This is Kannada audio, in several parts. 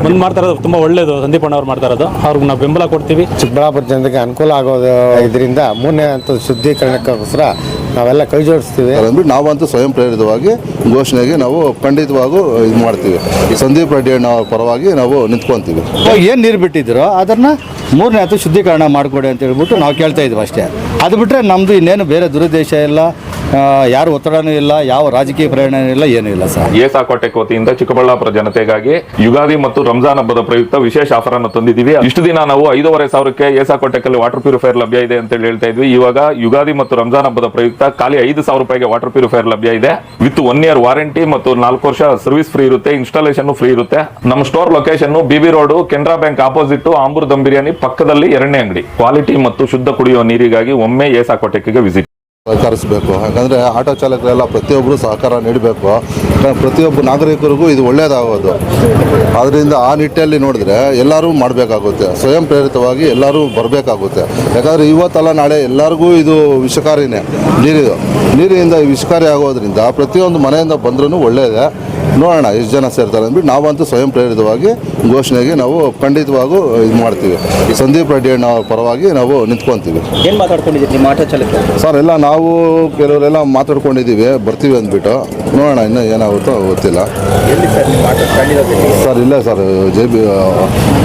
ಬಂದ್ ಮಾಡ್ತಾ ಇರೋದು ತುಂಬಾ ಒಳ್ಳೇದು. ಸಂದೀಪ್ ಅಣ್ಣ ಅವ್ರು ಮಾಡ್ತಾ ಇರೋದು, ಅವ್ರಿಗೆ ನಾವು ಬೆಂಬಲ ಕೊಡ್ತೀವಿ. ಚಿಕ್ಕಬಳ್ಳಾಪುರ ಜನತೆಗೆ ಅನುಕೂಲ ಆಗೋದು ಇದರಿಂದ 3ನೇ ಹಂತದ ಶುದ್ಧೀಕರಣಕ್ಕೋಸ್ಕರ ನಾವೆಲ್ಲ ಕೈ ಜೋಡಿಸ್ತೀವಿ. ಅಂದ್ಬಿಟ್ಟು ನಾವಂತೂ ಸ್ವಯಂ ಪ್ರೇರಿತವಾಗಿ ಘೋಷಣೆಗೆ ನಾವು ಖಂಡಿತವಾಗೂ ಇದು ಮಾಡ್ತೀವಿ. ಈ ಸಂದೀಪ್ ರೆಡ್ಡಿ ಅಣ್ಣ ಅವ್ರ ಪರವಾಗಿ ನಾವು ನಿಂತ್ಕೊಂತೀವಿ. ಏನು ನೀರು ಬಿಟ್ಟಿದ್ರು ಅದನ್ನು 3ನೇ ಹಂತ ಶುದ್ಧೀಕರಣ ಮಾಡಿಕೊಡಿ ಅಂತ ಹೇಳ್ಬಿಟ್ಟು ನಾವು ಕೇಳ್ತಾ ಇದ್ವಿ ಅಷ್ಟೇ. ಅದು ಬಿಟ್ಟರೆ ನಮ್ಮದು ಇನ್ನೇನು ಬೇರೆ ದುರುದ್ದೇಶ ಇಲ್ಲ, ಯಾರು ಒತ್ತಡನೂ ಇಲ್ಲ, ಯಾವ ರಾಜಕೀಯ ಪ್ರೇರಣೆ ಇಲ್ಲ, ಏನೂ ಇಲ್ಲ ಸರ್. ಏಸಾಕೋಟೆಕ್ ವತಿಯಿಂದ ಚಿಕ್ಕಬಳ್ಳಾಪುರ ಜನತೆಗಾಗಿ ಯುಗಾದಿ ಮತ್ತು ರಂಜಾನ್ ಹಬ್ಬದ ಪ್ರಯುಕ್ತ ವಿಶೇಷ ಆಫರ್ ಅನ್ನು ತಂದಿದ್ದೀವಿ. ಇಷ್ಟು ದಿನ ನಾವು 5,500ಕ್ಕೆ ಏಸಾಕೋಟೆಕ್ ಅಲ್ಲಿ ವಾಟರ್ ಪ್ಯೂರಿಫೈರ್ ಲಭ್ಯ ಇದೆ ಅಂತ ಹೇಳ್ತಾ ಇದ್ವಿ. ಇವಾಗ ಯುಗಾದಿ ಮತ್ತು ರಂಜಾನ್ ಹಬ್ಬದ ಪ್ರಯುಕ್ತ ಖಾಲಿ 5,000 ರೂಪಾಯಿಗೆ ವಾಟರ್ ಪ್ಯೂರಿಫೈರ್ ಲಭ್ಯ ಇದೆ. ವಿತ್ 1 year ವಾರಂಟಿ ಮತ್ತು 4 ವರ್ಷ ಸರ್ವಿಸ್ ಫ್ರೀ ಇರುತ್ತೆ. ಇನ್ಸ್ಟಾಲೇಷನ್ ಫ್ರೀ ಇರುತ್ತೆ. ನಮ್ಮ store location BB road, Canara bank opposite, Ambur dum biryani ಪಕ್ಕದಲ್ಲಿ 2ನೇ ಅಂಗಡಿ. ಕ್ವಾಲಿಟಿ ಮತ್ತು ಶುದ್ಧ ಕುಡಿಯುವ ನೀರಿಗಾಗಿ ಒಮ್ಮೆ ಏಸಾಕೋಟೆಕ್ಗೆ ವಿಸಿಟ್ ಸಹಕರಿಸಬೇಕು. ಯಾಕಂದರೆ ಆಟೋ ಚಾಲಕರೆಲ್ಲ ಪ್ರತಿಯೊಬ್ಬರು ಸಹಕಾರ ನೀಡಬೇಕು. ಪ್ರತಿಯೊಬ್ಬ ನಾಗರಿಕರಿಗೂ ಇದು ಒಳ್ಳೆಯದಾಗೋದು. ಆದ್ದರಿಂದ ಆ ನಿಟ್ಟಿನಲ್ಲಿ ನೋಡಿದ್ರೆ ಎಲ್ಲರೂ ಮಾಡಬೇಕಾಗುತ್ತೆ. ಸ್ವಯಂ ಪ್ರೇರಿತವಾಗಿ ಎಲ್ಲರೂ ಬರಬೇಕಾಗುತ್ತೆ. ಯಾಕಂದರೆ ಇವತ್ತಲ್ಲ ನಾಳೆ ಎಲ್ಲರಿಗೂ ಇದು ವಿಷಕಾರಿನೇ. ನೀರಿನಿಂದ ವಿಷಕಾರಿ ಆಗೋದ್ರಿಂದ ಪ್ರತಿಯೊಂದು ಮನೆಯಿಂದ ಬಂದ್ರೂ ಒಳ್ಳೆಯದೇ. ನೋಡೋಣ ಎಷ್ಟು ಜನ ಸೇರ್ತಾರೆ ಅಂದ್ಬಿಟ್ಟು ನಾವಂತೂ ಸ್ವಯಂ ಪ್ರೇರಿತವಾಗಿ ಘೋಷಣೆಗೆ ನಾವು ಖಂಡಿತವಾಗೂ ಇದು ಮಾಡ್ತೀವಿ. ಈ ಸಂದೀಪ್ ರೆಡ್ಡಿ ಅಣ್ಣ ಅವ್ರ ಪರವಾಗಿ ನಾವು ನಿಂತ್ಕೊಂತೀವಿ. ಏನು ಮಾತಾಡ್ಕೊಂಡಿದ್ದೀರಿ ನಿಮ್ಮ ಆಟೋ ಚಾಲಕ ಸರ್? ಎಲ್ಲ ನಾವು ಕೆಲವರೆಲ್ಲ ಮಾತಾಡ್ಕೊಂಡಿದ್ದೀವಿ, ಬರ್ತೀವಿ ಅಂದ್ಬಿಟ್ಟು. ನೋಡೋಣ ಇನ್ನೂ ಏನಾಗುತ್ತೋ ಗೊತ್ತಿಲ್ಲ. ಸರ್ ಇಲ್ಲೇ ಸರ್,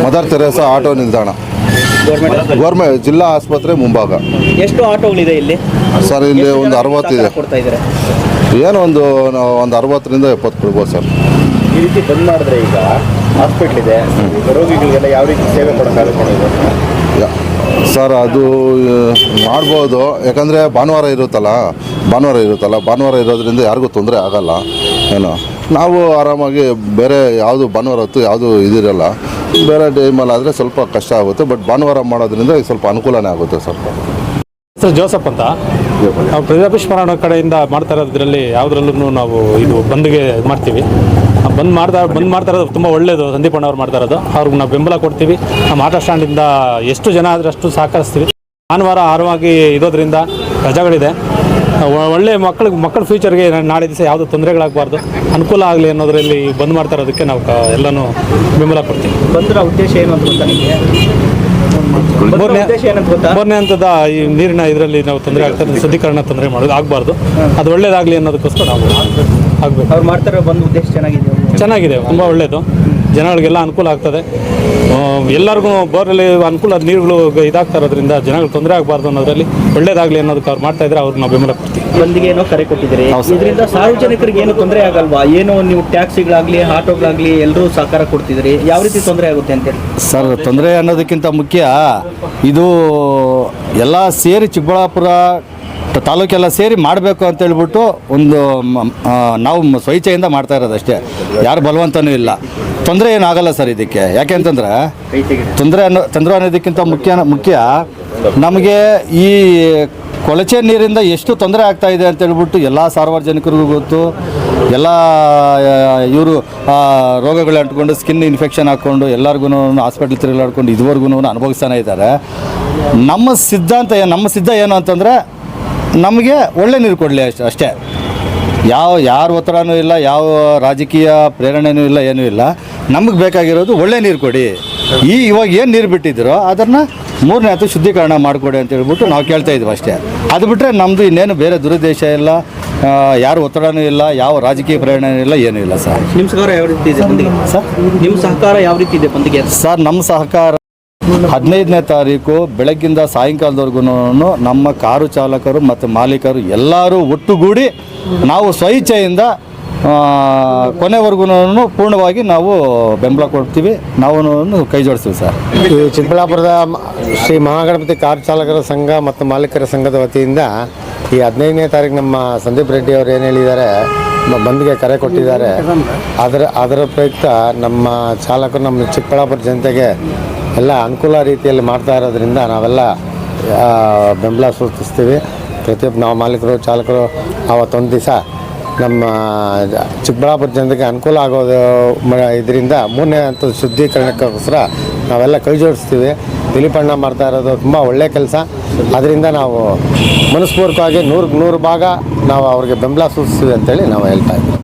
ಮದರ್ ತೆರೇಸಾ ಆಟೋ ನಿಲ್ದಾಣ, ಗೌರ್ಮೆಂಟ್ ಜಿಲ್ಲಾ ಆಸ್ಪತ್ರೆ ಮುಂಭಾಗ. ಎಷ್ಟು ಆಟೋಗಳಿದೆ ಇಲ್ಲಿ ಸರ್? ಇಲ್ಲಿ ಒಂದು 60 ಇದೆ. ಏನು ಒಂದು 60ರಿಂದ 70 ಕೊಡ್ಬೋದು ಸರ್. ಈ ರೀತಿ ಬಂದ್ ಮಾಡಿದ್ರೆ ಈಗ ಹಾಸ್ಪಿಟ್ಲ್ ಇದೆ, ರೋಗಿಗಳಿಗೆಲ್ಲ ಯಾವ ರೀತಿ ಸೇವೆ ಕೊಡೋಕ್ಕಾಗುತ್ತೆ ಸರ್? ಅದು ಮಾಡ್ಬೋದು. ಯಾಕಂದರೆ ಭಾನುವಾರ ಇರುತ್ತಲ್ಲ, ಭಾನುವಾರ ಇರೋದ್ರಿಂದ ಯಾರಿಗೂ ತೊಂದರೆ ಆಗಲ್ಲ. ಏನೋ ನಾವು ಆರಾಮಾಗಿ ಬೇರೆ ಯಾವುದು ಭಾನುವಾರ ಹೊತ್ತು ಯಾವುದು ಇದಿರಲ್ಲ. ಬೇರೆ ಟೈಮಲ್ಲಿ ಆದರೆ ಸ್ವಲ್ಪ ಕಷ್ಟ ಆಗುತ್ತೆ. ಬಟ್ ಭಾನುವಾರ ಮಾಡೋದ್ರಿಂದ ಸ್ವಲ್ಪ ಅನುಕೂಲನೇ ಆಗುತ್ತೆ ಸರ್. ಸರ್ ಜೋಸಫ್ ಅಂತ, ನಾವು ಪ್ರಜಾಪುಷ್ಪರಾಣ ಕಡೆಯಿಂದ ಮಾಡ್ತಾ ಇರೋದ್ರಲ್ಲಿ ಯಾವುದ್ರಲ್ಲೂ ನಾವು ಇದು ಬಂದ್ಗೆ ಇದು ಮಾಡ್ತೀವಿ. ಬಂದ್ ಮಾಡ್ತಾ ಇರೋದು ತುಂಬ ಒಳ್ಳೇದು. ಸಂದೀಪ್ ಅಣ್ಣ ಅವ್ರು ಮಾಡ್ತಾ ಇರೋದು, ಅವ್ರಿಗೆ ನಾವು ಬೆಂಬಲ ಕೊಡ್ತೀವಿ. ನಮ್ಮ ಆಟೋ ಸ್ಟ್ಯಾಂಡಿಂದ ಎಷ್ಟು ಜನ ಆದರೆ ಅಷ್ಟು ಸಹಕರಿಸ್ತೀವಿ. ಭಾನುವಾರ ಆರಾಮಾಗಿ ಇರೋದ್ರಿಂದ ರಜೆಗಳಿದೆ. ಒಳ್ಳೆ ಮಕ್ಕಳ ಫ್ಯೂಚರ್ಗೆ ನಾಳೆ ದಿವಸ ಯಾವುದೂ ತೊಂದರೆಗಳಾಗಬಾರ್ದು, ಅನುಕೂಲ ಆಗಲಿ ಅನ್ನೋದರಲ್ಲಿ ಬಂದ್ ಮಾಡ್ತಾ ಇರೋದಕ್ಕೆ ನಾವು ಎಲ್ಲನೂ ಬೆಂಬಲ ಕೊಡ್ತೀವಿ. ಬಂದ್ರ ಉದ್ದೇಶ ಏನು ಅಂತ ಗೊತ್ತಾ ನಿಮಗೆ? 3ನೇ ಹಂತದ ಈ ನೀರಿನ ಇದರಲ್ಲಿ ನಾವು ತೊಂದರೆ ಆಗ್ತದೆ, ಶುದ್ಧೀಕರಣ ತೊಂದರೆ ಮಾಡೋದು ಆಗಬಾರ್ದು. ಅದು ಒಳ್ಳೇದಾಗಲಿ ಅನ್ನೋದಕ್ಕೋಸ್ಕರ ನಾವು ಆಗಬೇಕು. ಅವ್ರು ಮಾಡ್ತಾರೋ ಬಂದು ಉದ್ದೇಶ ಚೆನ್ನಾಗಿದೆ, ತುಂಬ ಒಳ್ಳೆಯದು. ಜನಗಳಿಗೆಲ್ಲ ಅನುಕೂಲ ಆಗ್ತದೆ. ಎಲ್ಲರಿಗೂ ಬೋರಲ್ಲಿ ಅನುಕೂಲ, ನೀರುಗಳು ಇದಾಗ್ತಾ ಇರೋದ್ರಿಂದ ಜನಗಳು ತೊಂದರೆ ಆಗಬಾರ್ದು ಅನ್ನೋದ್ರಲ್ಲಿ ಒಳ್ಳೇದಾಗಲಿ ಅನ್ನೋದಕ್ಕೆ ಅವ್ರು ಮಾಡ್ತಾ ಇದ್ರೆ ಅವ್ರಿಗೆ ನಾವು ಬೆಂಬಲ ಕೊಡ್ತೀವಿ. ಬಂದಿಗೆ ಏನೋ ಕರೆ ಕೊಟ್ಟಿದ್ದೀರಿ, ಇದರಿಂದ ಸಾರ್ವಜನಿಕರಿಗೆ ಏನು ತೊಂದರೆ ಆಗಲ್ವಾ? ಏನೋ ನೀವು ಟ್ಯಾಕ್ಸಿಗಳಾಗಲಿ ಆಟೋಗಳಾಗಲಿ ಎಲ್ಲರೂ ಸಹಕಾರ ಕೊಡ್ತಿದ್ರಿ, ಯಾವ ರೀತಿ ತೊಂದರೆ ಆಗುತ್ತೆ ಅಂತೇಳಿ? ಸರ್, ತೊಂದರೆ ಅನ್ನೋದಕ್ಕಿಂತ ಮುಖ್ಯ ಇದು ಎಲ್ಲ ಸೇರಿ ಚಿಕ್ಕಬಳ್ಳಾಪುರ ತಾಲೂಕೆಲ್ಲ ಸೇರಿ ಮಾಡಬೇಕು ಅಂತೇಳ್ಬಿಟ್ಟು ಒಂದು ನಾವು ಸ್ವಇಚ್ಛೆಯಿಂದ ಮಾಡ್ತಾ ಇರೋದಷ್ಟೇ. ಯಾರು ಬಲವಂತನೂ ಇಲ್ಲ. ತೊಂದರೆ ಏನಾಗಲ್ಲ ಸರ್ ಇದಕ್ಕೆ. ಯಾಕೆ ಅಂತಂದರೆ ತೊಂದರೆ ಅನ್ನೋದಕ್ಕಿಂತ ಮುಖ್ಯ ನಮಗೆ ಈ ಕೊಳಚೆ ನೀರಿಂದ ಎಷ್ಟು ತೊಂದರೆ ಆಗ್ತಾ ಇದೆ ಅಂತೇಳ್ಬಿಟ್ಟು ಎಲ್ಲ ಸಾರ್ವಜನಿಕರಿಗೂ ಗೊತ್ತು. ಎಲ್ಲ ಇವರು ರೋಗಗಳು ಅಂಟ್ಕೊಂಡು ಸ್ಕಿನ್ ಇನ್ಫೆಕ್ಷನ್ ಹಾಕ್ಕೊಂಡು ಎಲ್ಲರಿಗೂ ಹಾಸ್ಪಿಟ್ಲ್ ತಿರುಗಾಡ್ಕೊಂಡು ಇದುವರೆಗೂ ಅನುಭವಿಸ್ತಾನೆ ಇದ್ದಾರೆ. ನಮ್ಮ ಸಿದ್ಧ ಏನು ಅಂತಂದರೆ ನಮಗೆ ಒಳ್ಳೆ ನೀರು ಕೊಡಲಿ ಅಷ್ಟೇ. ಯಾರು ಒತ್ತಡನೂ ಇಲ್ಲ, ಯಾವ ರಾಜಕೀಯ ಪ್ರೇರಣೆನೂ ಇಲ್ಲ, ಏನೂ ಇಲ್ಲ. ನಮಗೆ ಬೇಕಾಗಿರೋದು ಒಳ್ಳೆ ನೀರು ಕೊಡಿ. ಇವಾಗ ಏನು ನೀರು ಬಿಟ್ಟಿದ್ದೀರೋ ಅದನ್ನು 3ನೇ ಹಂತ ಶುದ್ಧೀಕರಣ ಮಾಡಿಕೊಡಿ ಅಂತ ಹೇಳ್ಬಿಟ್ಟು ನಾವು ಕೇಳ್ತಾ ಇದ್ವಿ ಅಷ್ಟೇ. ಅದು ಬಿಟ್ಟರೆ ನಮ್ಮದು ಇನ್ನೇನು ಬೇರೆ ದುರುದ್ದೇಶ ಇಲ್ಲ, ಯಾರು ಒತ್ತಡನೂ ಇಲ್ಲ, ಯಾವ ರಾಜಕೀಯ ಪ್ರೇರಣೆ ಇಲ್ಲ, ಏನೂ ಇಲ್ಲ ಸರ್. ನಿಮ್ಮ ಸಹಕಾರ ಯಾವ ರೀತಿ ಇದೆ ಬಂದಿಗೆ ಸರ್? ನಿಮ್ಮ ಸಹಕಾರ ಯಾವ ರೀತಿ ಇದೆ ಬಂದಿಗೆ ಸರ್? ನಮ್ಮ ಸಹಕಾರ 15ನೇ ತಾರೀಕು ಬೆಳಗ್ಗಿಂದ ಸಾಯಂಕಾಲದವರೆಗೂ ನಮ್ಮ ಕಾರು ಚಾಲಕರು ಮತ್ತು ಮಾಲೀಕರು ಎಲ್ಲರೂ ಒಟ್ಟುಗೂಡಿ ನಾವು ಸ್ವಇಚ್ಛೆಯಿಂದ ಕೊನೆವರೆಗೂ ಪೂರ್ಣವಾಗಿ ನಾವು ಬೆಂಬಲ ಕೊಡ್ತೀವಿ. ನಾವು ಕೈ ಜೋಡಿಸ್ತೀವಿ ಸರ್. ಈ ಚಿಕ್ಕಬಳ್ಳಾಪುರದ ಶ್ರೀ ಮಹಾಗಣಪತಿ ಕಾರು ಚಾಲಕರ ಸಂಘ ಮತ್ತು ಮಾಲೀಕರ ಸಂಘದ ವತಿಯಿಂದ ಈ 15ನೇ ತಾರೀಕು ನಮ್ಮ ಸಂದೀಪ್ ರೆಡ್ಡಿ ಅವರು ಏನು ಹೇಳಿದ್ದಾರೆ, ಬಂದ್ಗೆ ಕರೆ ಕೊಟ್ಟಿದ್ದಾರೆ. ಅದರ ಪ್ರಯುಕ್ತ ನಮ್ಮ ಚಾಲಕರು ನಮ್ಮ ಚಿಕ್ಕಬಳ್ಳಾಪುರ ಜನತೆಗೆ ಎಲ್ಲ ಅನುಕೂಲ ರೀತಿಯಲ್ಲಿ ಮಾಡ್ತಾ ಇರೋದ್ರಿಂದ ನಾವೆಲ್ಲ ಬೆಂಬಲ ಸೂಚಿಸ್ತೀವಿ. ಪ್ರತಿಯೊಬ್ಬ ನಾವು ಮಾಲೀಕರು ಚಾಲಕರು ಅವತ್ತೊಂದು ದಿವಸ ನಮ್ಮ ಚಿಕ್ಕಬಳ್ಳಾಪುರ ಜನತೆಗೆ ಅನುಕೂಲ ಆಗೋದು ಇದರಿಂದ 3ನೇ ಹಂತದ ಶುದ್ಧೀಕರಣಕ್ಕೋಸ್ಕರ ನಾವೆಲ್ಲ ಕೈ ಜೋಡಿಸ್ತೀವಿ. ದಿಲೀಪ್ ಅಣ್ಣ ಮಾಡ್ತಾ ಇರೋದು ತುಂಬ ಒಳ್ಳೆಯ ಕೆಲಸ. ಅದರಿಂದ ನಾವು ಮನಸ್ಪೂರ್ವಕವಾಗಿ 100% ಭಾಗ ನಾವು ಅವ್ರಿಗೆ ಬೆಂಬಲ ಸೂಚಿಸ್ತೀವಿ ಅಂತೇಳಿ ನಾವು ಹೇಳ್ತಾ ಇದ್ದೀವಿ.